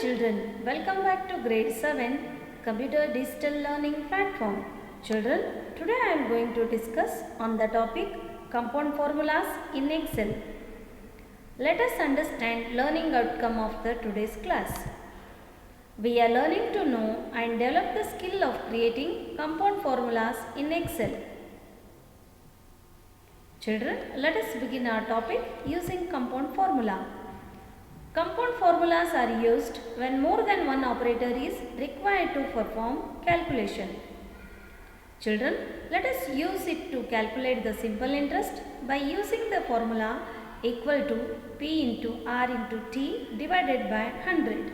children, welcome back to grade 7 Computer Digital Learning Platform. Children, today I am going to discuss on the topic compound formulas in Excel. Let us understand learning outcome of the today's class. We are learning to know and develop the skill of creating compound formulas in Excel. Children, let us begin our topic using compound formula. Compound formulas are used when more than one operator is required to perform calculation. Children, let us use it to calculate the simple interest by using the formula equal to P into R into T divided by 100.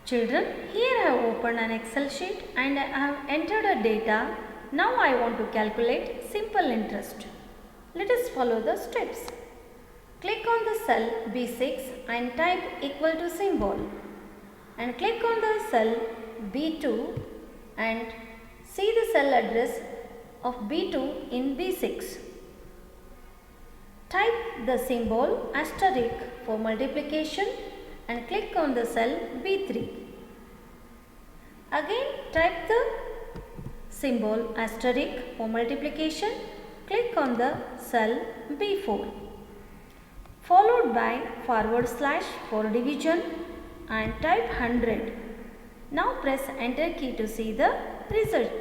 Children, here I have opened an Excel sheet and I have entered a data. Now I want to calculate simple interest. Let us follow the steps. Click on the cell B6 and type equal to symbol, and click on the cell B2 and see the cell address of B2 in B6. Type the symbol asterisk for multiplication and click on the cell B3. Again type the symbol asterisk for multiplication, click on the cell B4. Followed by forward slash for division and type 100. Now press enter key to see the result.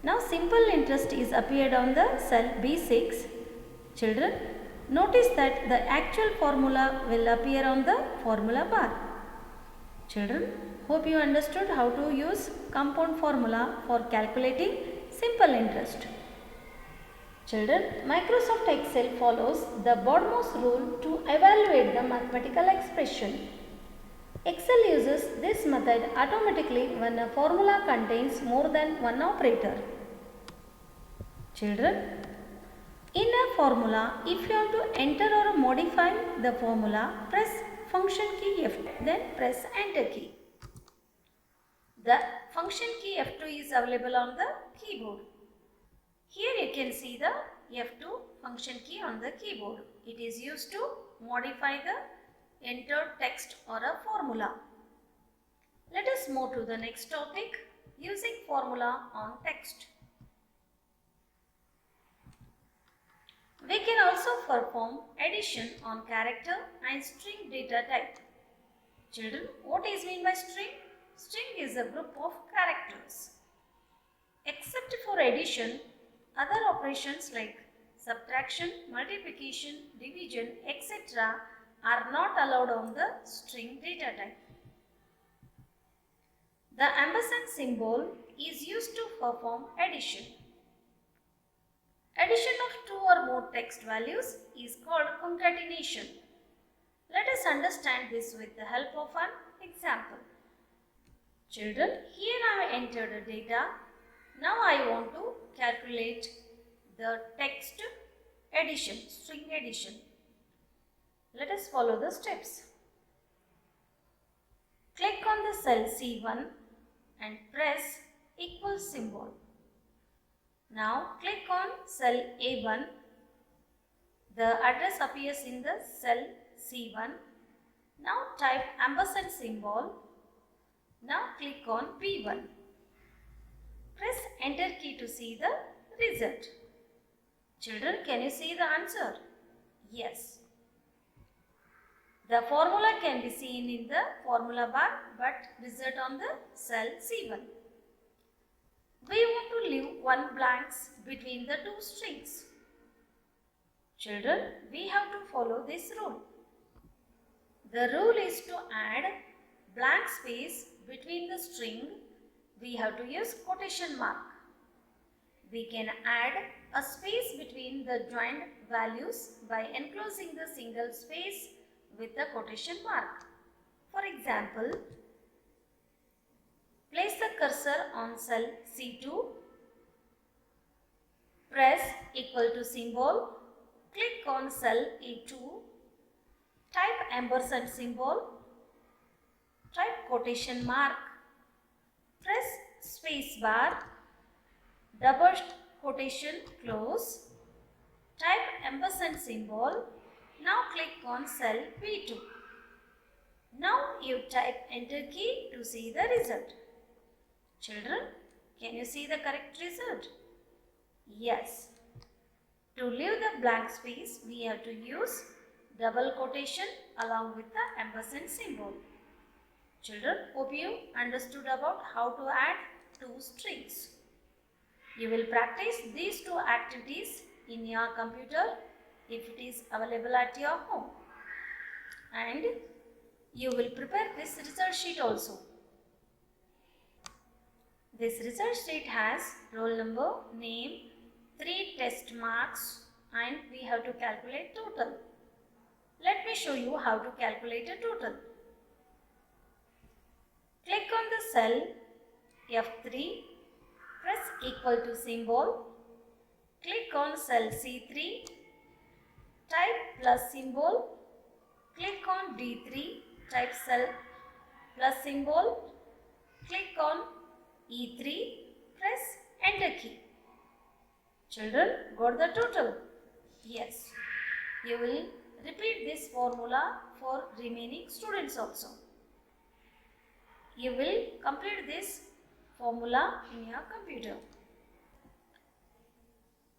Now simple interest is appeared on the cell B6. Children, notice that the actual formula will appear on the formula bar. Children, hope you understood how to use compound formula for calculating simple interest. Children, Microsoft Excel follows the BODMAS rule to evaluate the mathematical expression. Excel uses this method automatically when a formula contains more than one operator. Children, in a formula, if you want to enter or modify the formula, press function key F2, then press enter key. The function key F2 is available on the keyboard. Here you can see the F2 function key on the keyboard. It is used to modify the entered text or a formula. Let us move to the next topic, using formula on text. We can also perform addition on character and string data type. Children, what is meant by string? String is a group of characters. Except for addition, other operations like subtraction, multiplication, division, etc. are not allowed on the string data type. The ampersand symbol is used to perform addition. Addition of two or more text values is called concatenation. Let us understand this with the help of an example. Children, here I have entered the data. Now I want to calculate the text addition, string addition. Let us follow the steps. Click on the cell C1 and press equal symbol. Now click on cell A1. The address appears in the cell C1. Now type ampersand symbol. Now click on P1. Press enter key to see the result. Children, can you see the answer? Yes. The formula can be seen in the formula bar, but result on the cell C1. We want to leave one blanks between the two strings. Children, we have to follow this rule. The rule is to add blank space between the string. We have to use quotation mark. We can add a space between the joined values by enclosing the single space with the quotation mark. For example, place the cursor on cell C2, press equal to symbol, click on cell A2, type ampersand symbol, type quotation mark, press space bar, double quotation close, type ampersand symbol. Now click on cell B2. Now you type enter key to see the result. Children, can you see the correct result? Yes. To leave the blank space, we have to use double quotation along with the ampersand symbol. Children, hope you understood about how to add two strings. You will practice these two activities in your computer if it is available at your home. And you will prepare this result sheet also. This result sheet has roll number, name, 3 test marks, and we have to calculate total. Let me show you how to calculate a total. Click on the cell F3, press equal to symbol, click on cell C3, type plus symbol, click on D3, type cell plus symbol, click on E3, press enter key. Children, got the total? Yes. You will repeat this formula for remaining students also. You will complete this formula in your computer.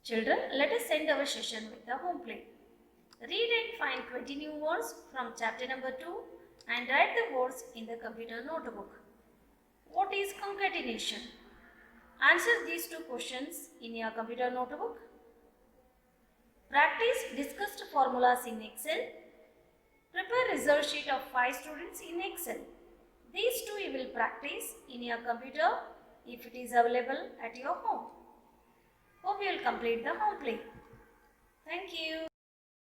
Children, let us end our session with the home play. Read and find 20 new words from chapter number 2 and write the words in the computer notebook. What is concatenation? Answer these two questions in your computer notebook. Practice discussed formulas in Excel. Prepare result sheet of 5 students in Excel. These two you will practice in your computer if it is available at your home. Hope you will complete the home play. Thank you.